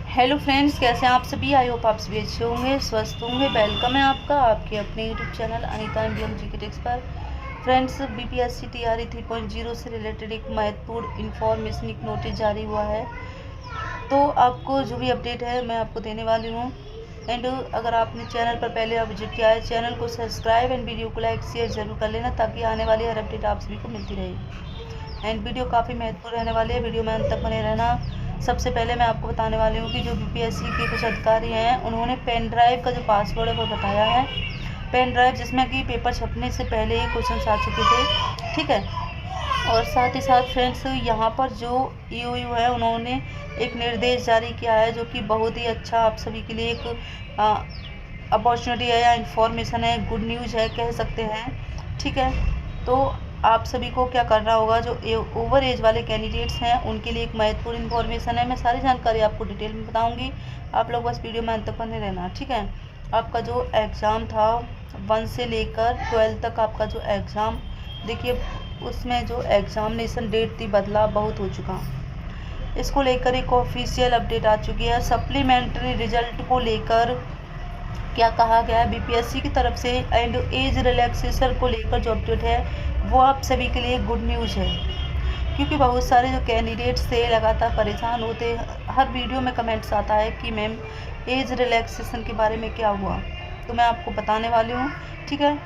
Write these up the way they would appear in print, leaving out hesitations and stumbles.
Hello friends, कैसे हैं आप सभी। आई होप आप सभी अच्छे होंगे, स्वस्थ होंगे। वेलकम है आपका आपके अपने YouTube channel Anita Indian GK tips पर। फ्रेंड्स, बीपीएससी तैयारी 3.0 से रिलेटेड एक महत्वपूर्ण इन्फॉर्मेशन, एक नोटिस जारी हुआ है। तो आपको जो भी अपडेट है मैं आपको देने वाली हूँ। एंड अगर आपने चैनल पर पहले आप विजिट किया है, चैनल को सब्सक्राइब एंड वीडियो को लाइक शेयर जरूर कर लेना, ताकि आने वाली हर अपडेट आप सभी को मिलती रहे। एंड वीडियो काफ़ी महत्वपूर्ण रहने वाली है, वीडियो में अंत तक बने रहना। सबसे पहले मैं आपको बताने वाली हूँ कि जो बीपीएससी के कुछ अधिकारी हैं, उन्होंने पेन ड्राइव का जो पासवर्ड है वो बताया है। पेन ड्राइव जिसमें कि पेपर छपने से पहले ही क्वेश्चन आ चुके थे, ठीक है। और साथ ही साथ फ्रेंड्स, यहाँ पर जो ईओयू है, उन्होंने एक निर्देश जारी किया है, जो कि बहुत ही अच्छा आप सभी के लिए एक अपॉर्चुनिटी है या इन्फॉर्मेशन है, गुड न्यूज़ है कह सकते हैं, ठीक है। तो आप सभी को क्या करना होगा, जो ओवर एज वाले कैंडिडेट्स हैं उनके लिए एक महत्वपूर्ण इन्फॉर्मेशन है। मैं सारी जानकारी आपको डिटेल में बताऊंगी, आप लोग बस वीडियो में अंत तक बने रहना, ठीक है। आपका जो एग्ज़ाम था 1 से लेकर 12 तक, आपका जो एग्ज़ाम देखिए, उसमें जो एग्ज़ामिनेशन डेट थी बदलाव बहुत हो चुका। इसको लेकर एक ऑफिशियल अपडेट आ चुकी है। सप्लीमेंट्री रिजल्ट को लेकर क्या कहा गया है बीपीएससी की तरफ से, एंड एज रिलैक्सेशन को लेकर जो अपडेट है वो आप सभी के लिए गुड न्यूज़ है। क्योंकि बहुत सारे जो कैंडिडेट्स थे लगातार परेशान होते, हर वीडियो में कमेंट्स आता है कि मैम एज रिलैक्सेशन के बारे में क्या हुआ, तो मैं आपको बताने वाली हूँ, ठीक है।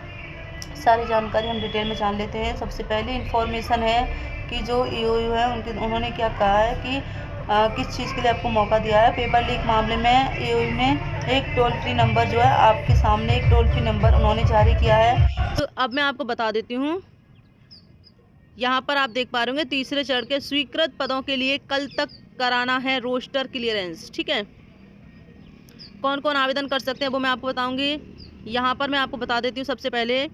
सारी जानकारी हम डिटेल में जान लेते हैं। सबसे पहले इन्फॉर्मेशन है कि जो ईओयू है उन्होंने क्या कहा है कि किस चीज़ के लिए आपको मौका दिया है। पेपर लीक मामले में ईओयू ने एक टोल फ्री नंबर जो है आपके सामने, एक टोल फ्री नंबर उन्होंने जारी किया है। तो अब मैं आपको बता देती हूँ, यहाँ पर आप देख पा रहे होंगे, तीसरे चरण के स्वीकृत पदों के लिए कल तक कराना है रोस्टर क्लियरेंस, ठीक है। कौन कौन आवेदन कर सकते हैं वो मैं आपको बताऊंगी। यहाँ पर मैं आपको बता देती हूँ। सबसे पहले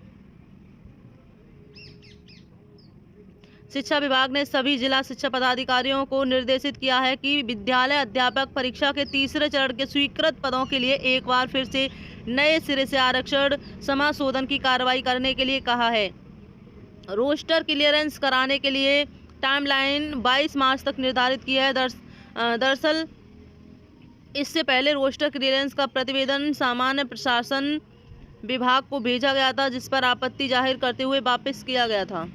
शिक्षा विभाग ने सभी जिला शिक्षा पदाधिकारियों को निर्देशित किया है कि विद्यालय अध्यापक परीक्षा के तीसरे चरण के स्वीकृत पदों के लिए एक बार फिर से नए सिरे से आरक्षण समाशोधन की कार्रवाई करने के लिए कहा है। रोस्टर क्लियरेंस कराने के लिए टाइमलाइन 22 मार्च तक निर्धारित की है। दरअसल इससे पहले रोस्टर क्लियरेंस का प्रतिवेदन सामान्य प्रशासन विभाग को भेजा गया था, जिस पर आपत्ति जाहिर करते हुए वापस किया गया था।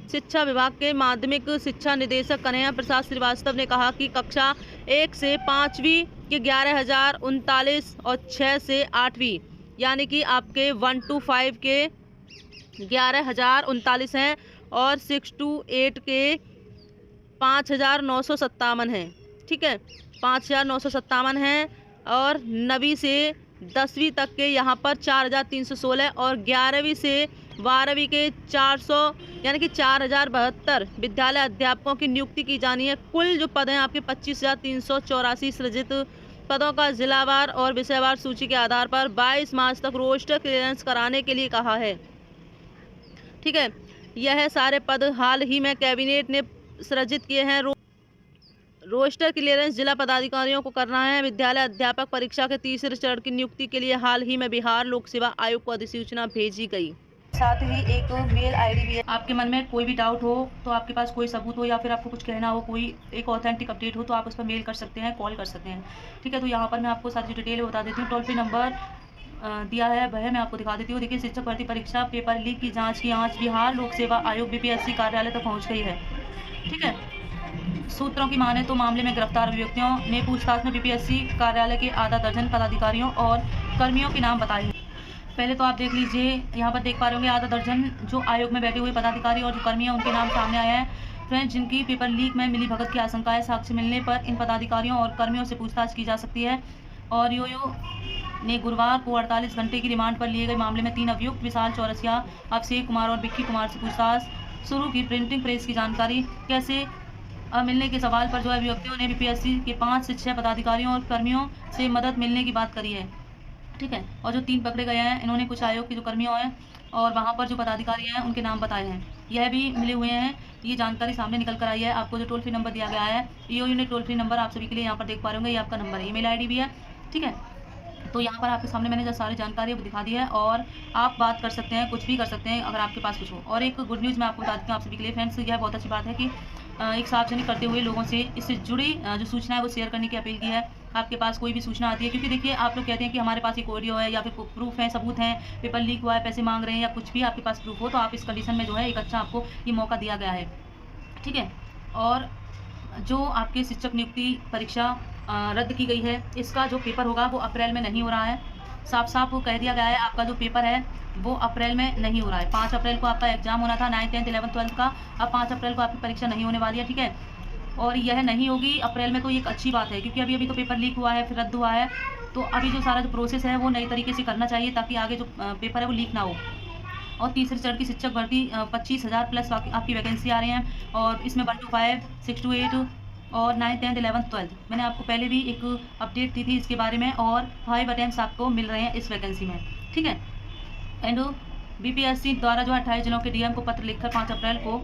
शिक्षा विभाग के माध्यमिक शिक्षा निदेशक कन्हैया प्रसाद श्रीवास्तव ने कहा कि कक्षा 1 से 5वीं के 11,039 और 6 से 8वीं यानी कि आपके 1 to 5 के 11,039 हैं और 6 to 8 के 5,957 हैं, ठीक है। 5,957 हैं और 9वीं से 10वीं तक के यहाँ पर 4,316 और 11वीं से 12वीं के 400 यानी कि 4,072 विद्यालय अध्यापकों की नियुक्ति की जानी है। कुल जो पद हैं आपके 25,384 सृजित पदों का जिलावार और विषयवार सूची के आधार पर 22 मार्च तक रोस्टर क्लियरेंस कराने के लिए कहा है, ठीक है। यह सारे पद हाल ही में कैबिनेट ने सृजित किए हैं। रोस्टर क्लियरेंस जिला पदाधिकारियों को करना है। विद्यालय अध्यापक परीक्षा के तीसरे चरण की नियुक्ति के लिए हाल ही में बिहार लोक सेवा आयोग को अधिसूचना भेजी गई। साथ ही एक मेल आईडी भी है। आपके मन में कोई भी डाउट हो, तो आपके पास कोई सबूत हो या फिर आपको कुछ कहना हो, कोई एक ऑथेंटिक अपडेट हो, तो आप उस पर मेल कर सकते हैं, कॉल कर सकते हैं, ठीक है। तो यहाँ पर मैं आपको सारी डिटेल बता देती हूँ। टोल फ्री नंबर दिया है वह मैं आपको दिखा देती हूँ। देखिए, शिक्षक भर्ती परीक्षा पेपर लीक की जाँच की आँच बिहार लोक सेवा आयोग बीपीएससी कार्यालय तक पहुँच गई है, ठीक है। सूत्रों की माने तो मामले में गिरफ्तार अभियुक्तों ने पूछताछ में बीपीएससी कार्यालय के आधा दर्जन पदाधिकारियों और कर्मियों के नाम बताए हैं। पहले तो आप देख लीजिए, यहाँ पर देख पा रहे होंगे आधा दर्जन जो आयोग में बैठे हुए पदाधिकारी और जो कर्मी हैं उनके नाम सामने आए हैं फ्रेंड्स, जिनकी पेपर लीक में मिली भगत की आशंका है। साक्ष्य मिलने पर इन पदाधिकारियों और कर्मियों से पूछताछ की जा सकती है। और ईओयू ने गुरुवार को 48 घंटे की रिमांड पर लिए गए मामले में 3 अभियुक्त विशाल चौरसिया, अभिषेक कुमार और विक्की कुमार से पूछताछ शुरू की। प्रिंटिंग प्रेस की जानकारी कैसे मिलने के सवाल पर जो अभियुक्तों ने बीपीएससी के 5 से 6 पदाधिकारियों और कर्मियों से मदद मिलने की बात करी है, ठीक है। और जो 3 पकड़े गए हैं, इन्होंने कुछ आयोग के जो कर्मियों हैं और वहाँ पर जो पदाधिकारी हैं उनके नाम बताए हैं, यह भी मिले हुए हैं। ये जानकारी सामने निकल कर आई है। आपको जो टोल फ्री नंबर दिया गया है, ईओयू ने टोल फ्री नंबर आप सभी के लिए यहाँ पर देख पा रहे होंगे, ये आपका नंबर है, ईमेल आईडी भी है, ठीक है। तो यहाँ पर आपके सामने मैंने जो सारी जानकारी है वो दिखा दी है और आप बात कर सकते हैं, कुछ भी कर सकते हैं अगर आपके पास कुछ हो। और एक गुड न्यूज़ मैं आपको बता देती हूँ आप सभी के लिए फ्रेंड्स, यह बहुत अच्छी बात है कि एक सार्वजनिक करते हुए लोगों से इससे जुड़ी जो सूचना है वो शेयर करने की अपील की है। आपके पास कोई भी सूचना आती है, क्योंकि देखिए आप लोग कहते हैं कि हमारे पास एक ऑडियो है या फिर प्रूफ है, सबूत है, पेपर लीक हुआ है, पैसे मांग रहे हैं या कुछ भी आपके पास प्रूफ हो, तो आप इस कंडीशन में जो है एक अच्छा आपको ये मौका दिया गया है, ठीक है। और जो आपके शिक्षक नियुक्ति परीक्षा रद्द की गई है, इसका जो पेपर होगा वो अप्रैल में नहीं हो रहा है। साफ साफ कह दिया गया है आपका जो पेपर है वो अप्रैल में नहीं हो रहा है। 5 अप्रैल को आपका एग्जाम होना था 9th 10th 11th 12th का, अब 5 अप्रैल को आपकी परीक्षा नहीं होने वाली है, ठीक है। और यह नहीं होगी अप्रैल में, तो ये एक अच्छी बात है, क्योंकि अभी तो पेपर लीक हुआ है, फिर रद्द हुआ है, तो अभी जो सारा जो प्रोसेस है वो नई तरीके से करना चाहिए ताकि आगे जो पेपर है वो लीक ना हो। और तीसरे चरण की शिक्षक भर्ती 25,000 प्लस आपकी वैकेंसी आ रही हैं और इसमें 1 to 5, 6 to 8 और 9th 10th 11th 12th मैंने आपको पहले भी एक अपडेट दी थी इसके बारे में, और 5 अटेम्प्ट्स आपको मिल रहे हैं इस वैकेंसी में, ठीक है। एंड बीपीएससी द्वारा जो 28 जिलों के डीएम को पत्र लिखकर 5 अप्रैल को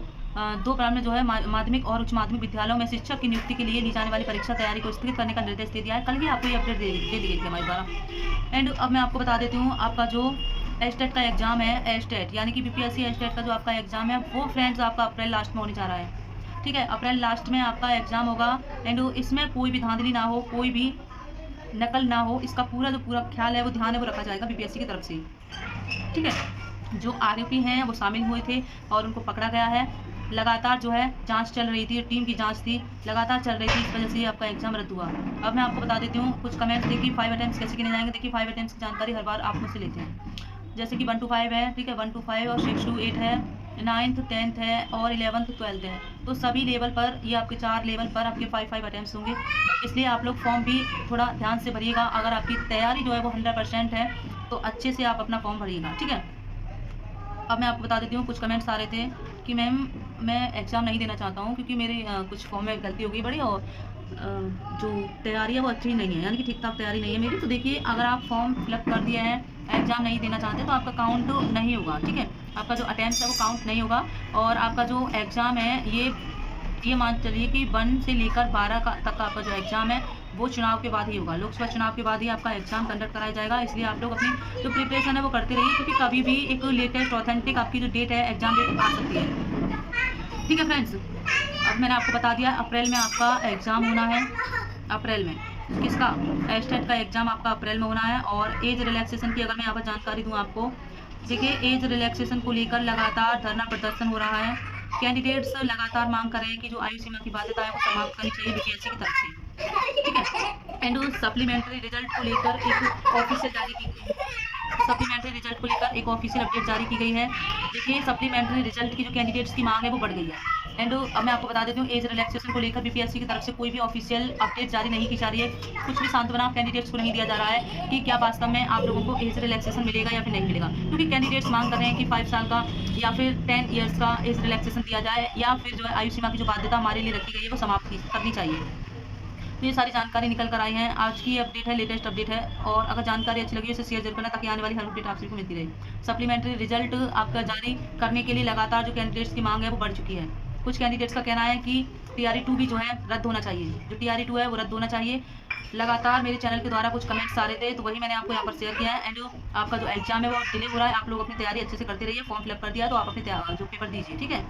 2 प्रारंभ में जो है माध्यमिक और उच्च माध्यमिक विद्यालयों में शिक्षक की नियुक्ति के लिए ली जाने वाली परीक्षा तैयारी को स्थगित करने का निर्देश दे दिया है। कल ही आपको ये अपडेट दे दी गई थी हमारे द्वारा। एंड अब मैं आपको बता देती हूँ आपका जो एस्टेट का एग्जाम है, एस्टेट यानी कि बीपीएससी एस्टेट का जो आपका एग्जाम है वो फ्रेंड्स आपका अप्रैल लास्ट में होने जा रहा है, ठीक है। अप्रैल लास्ट में आपका एग्जाम होगा एंड इसमें कोई भी धांधली ना हो, कोई भी नकल ना हो, इसका पूरा जो पूरा ख्याल है वो ध्यान है वो रखा जाएगा बीपीएससी की तरफ से, ठीक है। जो आरोपी हैं वो शामिल हुए थे और उनको पकड़ा गया है। लगातार जो है जांच चल रही थी, टीम की जांच थी, लगातार चल रही थी, इस वजह से आपका एग्जाम रद्द हुआ। अब मैं आपको बता देती हूँ कुछ कमेंट्स देखिए 5 अटेम्प्ट्स कैसे गिने जाएंगे। देखिए 5 अटेम्प्ट्स की जानकारी हर बार आप मुझसे लेते हैं, जैसे कि 1 to 5 है, ठीक है, 1 to 5 और 6 to 8 है, 9th 10th है और 11th 12th है। तो सभी लेवल पर ये आपके 4 लेवल पर आपके 5 अटेम्प्ट्स होंगे, इसलिए आप लोग फॉर्म भी थोड़ा ध्यान से भरिएगा। अगर आपकी तैयारी जो है वो 100% है तो अच्छे से आप अपना फॉर्म भरिएगा, ठीक है। अब मैं आपको बता देती हूँ कुछ कमेंट्स आ रहे थे कि मैम मैं एग्ज़ाम नहीं देना चाहता हूँ क्योंकि मेरी कुछ फॉर्म में गलती हो गई बड़ी और जो तैयारी है वो अच्छी नहीं है, यानी कि ठीक ठाक तैयारी नहीं है मेरी। तो देखिए अगर आप फॉर्म फिलअप कर दिए हैं, एग्ज़ाम नहीं देना चाहते तो आपका काउंट नहीं होगा, ठीक है। आपका जो अटेम्प्ट है वो काउंट नहीं होगा और आपका जो एग्ज़ाम है ये मान चलिए कि 1 से लेकर 12 तक का आपका जो एग्ज़ाम है वो चुनाव के बाद ही होगा, लोकसभा चुनाव के बाद ही आपका एग्ज़ाम कंडक्ट कराया जाएगा। इसलिए आप लोग अपनी जो प्रिपरेशन है वो करते रहिए, क्योंकि कभी भी एक लेटेस्ट ऑथेंटिक आपकी जो डेट है एग्ज़ाम डेट आ सकती है, ठीक है फ्रेंड्स। अब मैंने आपको बता दिया अप्रैल में आपका एग्ज़ाम होना है, अप्रैल में किसका, एस्टेट का एग्ज़ाम आपका अप्रैल में होना है। और एज रिलैक्सेशन की अगर मैं यहाँ पर जानकारी दूँ आपको, देखिए एज रिलैक्सेशन को लेकर लगातार धरना प्रदर्शन हो रहा है। कैंडिडेट्स लगातार मांग कर रहे हैं कि जो आयु सीमा की बाध्यता है वो समाप्त करनी चाहिए बीपीएससी की तरफ से, ठीक है। एंड सप्लीमेंट्री रिजल्ट को लेकर एक ऑफिशियल अपडेट जारी की गई है। देखिए सप्लीमेंट्री रिजल्ट की जो कैंडिडेट्स की मांग है वो बढ़ गई है। एंड अब मैं आपको बता देती हूँ एज रिलैक्सेशन को लेकर बीपीएससी की तरफ से कोई भी ऑफिशियल अपडेट जारी नहीं की जा रही है। कुछ भी सांत्वना कैंडिडेट्स को नहीं दिया जा रहा है कि क्या वास्तव में आप लोगों को एज रिलैक्सेशन मिलेगा या फिर नहीं मिलेगा, क्योंकि कैंडिडेट्स मांग कर रहे हैं कि 5 साल का या फिर 10 ईयर्स का एज रिलैक्सेशन दिया जाए, या फिर जो है आयु सीमा की जो बाध्यता हमारे लिए रखी गई है वो समाप्त करनी चाहिए। तो ये सारी जानकारी निकल कर आई है, आज की अपडेट है, लेटेस्ट अपडेट है। और अगर जानकारी अच्छी लगी उसे शेयर जरूर करना ताकि आने वाली हर अपडेट आप सभी को मिलती रहे। सप्लीमेंट्री रिजल्ट आपका जारी करने के लिए लगातार जो कैंडिडेट्स की मांग है वो बढ़ चुकी है। कुछ कैंडिडेट्स का कहना है कि TRE 2 भी जो है रद्द होना चाहिए, जो TRE 2 है वो रद्द होना चाहिए। लगातार मेरे चैनल के द्वारा कुछ कमेंट्स आ रहे थे तो वही मैंने आपको यहाँ पर शेयर किया है। एंड आपका जो एग्जाम है वो डिले हो रहा है, आप लोग अपनी तैयारी अच्छे से करते रहिए। फॉर्म फिलअप कर दिया तो आप अपने जो पेपर दीजिए, ठीक है।